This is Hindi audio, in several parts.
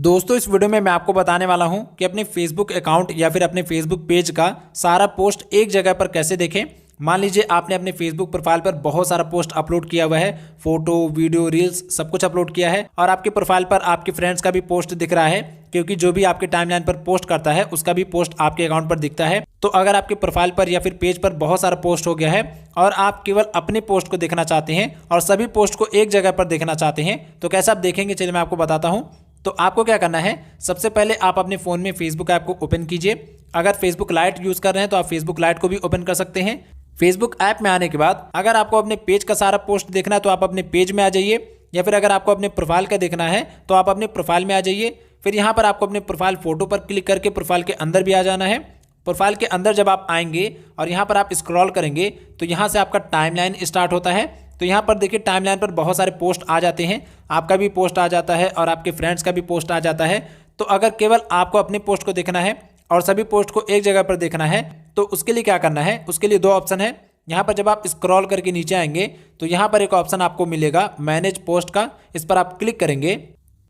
दोस्तों इस वीडियो में मैं आपको बताने वाला हूं कि अपने फेसबुक अकाउंट या फिर अपने फेसबुक पेज का सारा पोस्ट एक जगह पर कैसे देखें। मान लीजिए आपने अपने फेसबुक प्रोफाइल पर बहुत सारा पोस्ट अपलोड किया हुआ है, फोटो वीडियो रील्स सब कुछ अपलोड किया है और आपके प्रोफाइल पर आपके फ्रेंड्स का भी पोस्ट दिख रहा है, क्योंकि जो भी आपके टाइमलाइन पर पोस्ट करता है उसका भी पोस्ट आपके अकाउंट पर दिखता है। तो अगर आपके प्रोफाइल पर या फिर पेज पर बहुत सारा पोस्ट हो गया है और आप केवल अपने पोस्ट को देखना चाहते हैं और सभी पोस्ट को एक जगह पर देखना चाहते हैं, तो कैसे आप देखेंगे चलिए मैं आपको बताता हूं। तो आपको क्या करना है, सबसे पहले आप अपने फ़ोन में फेसबुक ऐप को ओपन कीजिए। अगर फेसबुक लाइट यूज़ कर रहे हैं तो आप फेसबुक लाइट को भी ओपन कर सकते हैं। फेसबुक ऐप में आने के बाद अगर आपको अपने पेज का सारा पोस्ट देखना है तो आप अपने पेज में आ जाइए, या फिर अगर आपको अपने प्रोफाइल का देखना है तो आप अपने प्रोफाइल में आ जाइए। फिर यहाँ पर आपको अपने प्रोफाइल फोटो पर क्लिक करके प्रोफाइल के अंदर भी आ जाना है। प्रोफाइल के अंदर जब आप आएंगे और यहाँ पर आप स्क्रॉल करेंगे तो यहाँ से आपका टाइमलाइन स्टार्ट होता है। तो यहाँ पर देखिए टाइमलाइन पर बहुत सारे पोस्ट आ जाते हैं, आपका भी पोस्ट आ जाता है और आपके फ्रेंड्स का भी पोस्ट आ जाता है। तो अगर केवल आपको अपने पोस्ट को देखना है और सभी पोस्ट को एक जगह पर देखना है तो उसके लिए क्या करना है, उसके लिए दो ऑप्शन है। यहाँ पर जब आप स्क्रॉल करके नीचे आएंगे तो यहाँ पर एक ऑप्शन आपको मिलेगा मैनेज पोस्ट का, इस पर आप क्लिक करेंगे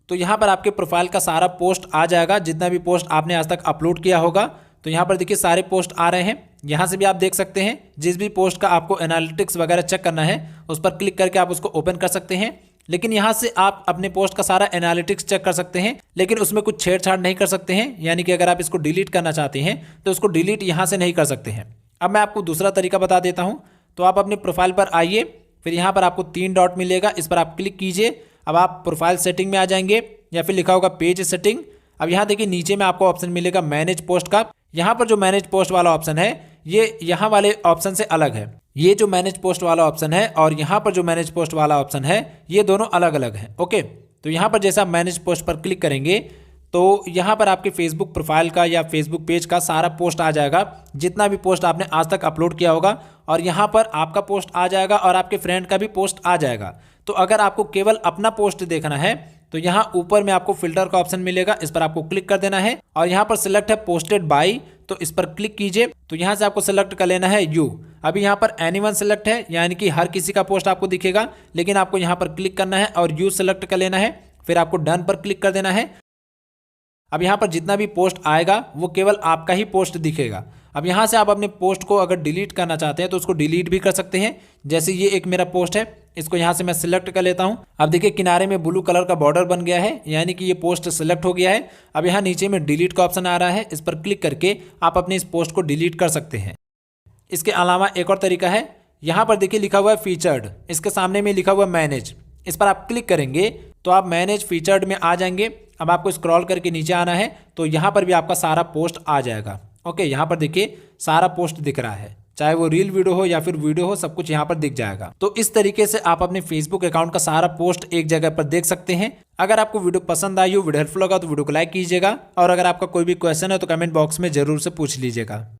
तो यहाँ पर आपके प्रोफाइल का सारा पोस्ट आ जाएगा, जितना भी पोस्ट आपने आज तक अपलोड किया होगा। तो यहाँ पर देखिए सारे पोस्ट आ रहे हैं, यहाँ से भी आप देख सकते हैं। जिस भी पोस्ट का आपको एनालिटिक्स वगैरह चेक करना है उस पर क्लिक करके आप उसको ओपन कर सकते हैं। लेकिन यहाँ से आप अपने पोस्ट का सारा एनालिटिक्स चेक कर सकते हैं, लेकिन उसमें कुछ छेड़छाड़ नहीं कर सकते हैं। यानी कि अगर आप इसको डिलीट करना चाहते हैं तो उसको डिलीट यहाँ से नहीं कर सकते हैं। अब मैं आपको दूसरा तरीका बता देता हूँ। तो आप अपने प्रोफाइल पर आइए, फिर यहाँ पर आपको 3 डॉट मिलेगा, इस पर आप क्लिक कीजिए। अब आप प्रोफाइल सेटिंग में आ जाएंगे या फिर लिखा होगा पेज सेटिंग। अब यहाँ देखिए नीचे में आपको ऑप्शन मिलेगा मैनेज पोस्ट का। यहाँ पर जो मैनेज पोस्ट वाला ऑप्शन है ये यहाँ वाले ऑप्शन से अलग है। ये जो मैनेज पोस्ट वाला ऑप्शन है और यहाँ पर जो मैनेज पोस्ट वाला ऑप्शन है ये दोनों अलग अलग हैं। ओके, तो यहाँ पर जैसे आप मैनेज पोस्ट पर क्लिक करेंगे तो यहाँ पर आपके फेसबुक प्रोफाइल का या फेसबुक पेज का सारा पोस्ट आ जाएगा, जितना भी पोस्ट आपने आज तक अपलोड किया होगा, और यहाँ पर आपका पोस्ट आ जाएगा और आपके फ्रेंड का भी पोस्ट आ जाएगा। तो अगर आपको केवल अपना पोस्ट देखना है तो यहाँ ऊपर में आपको फिल्टर का ऑप्शन मिलेगा, इस पर आपको क्लिक कर देना है और यहाँ पर सिलेक्ट है पोस्टेड बाय, तो इस पर क्लिक कीजिए। तो यहाँ से आपको सिलेक्ट कर लेना है यू। अभी यहाँ पर एनीवन सिलेक्ट है, यानी कि हर किसी का पोस्ट आपको दिखेगा, लेकिन आपको यहाँ पर क्लिक करना है और यू सिलेक्ट कर लेना है। फिर आपको डन पर क्लिक कर देना है। अब यहाँ पर जितना भी पोस्ट आएगा वो केवल आपका ही पोस्ट दिखेगा। अब यहाँ से आप अपने पोस्ट को अगर डिलीट करना चाहते हैं तो उसको डिलीट भी कर सकते हैं। जैसे ये एक मेरा पोस्ट है, इसको यहाँ से मैं सिलेक्ट कर लेता हूँ। अब देखिए किनारे में ब्लू कलर का बॉर्डर बन गया है, यानी कि ये पोस्ट सिलेक्ट हो गया है। अब यहाँ नीचे में डिलीट का ऑप्शन आ रहा है, इस पर क्लिक करके आप अपने इस पोस्ट को डिलीट कर सकते हैं। इसके अलावा एक और तरीका है, यहाँ पर देखिए लिखा हुआ है फीचर्ड, इसके सामने में लिखा हुआ है मैनेज, इस पर आप क्लिक करेंगे तो आप मैनेज फीचर्ड में आ जाएंगे। अब आपको स्क्रॉल करके नीचे आना है तो यहाँ पर भी आपका सारा पोस्ट आ जाएगा। ओके, यहाँ पर देखिए सारा पोस्ट दिख रहा है, चाहे वो रील वीडियो हो या फिर वीडियो हो, सब कुछ यहाँ पर दिख जाएगा। तो इस तरीके से आप अपने फेसबुक अकाउंट का सारा पोस्ट एक जगह पर देख सकते हैं। अगर आपको वीडियो पसंद आई हो, वीडियो हेल्पफुल लगा तो वीडियो को लाइक कीजिएगा, और अगर आपका कोई भी क्वेश्चन है तो कमेंट बॉक्स में जरूर से पूछ लीजिएगा।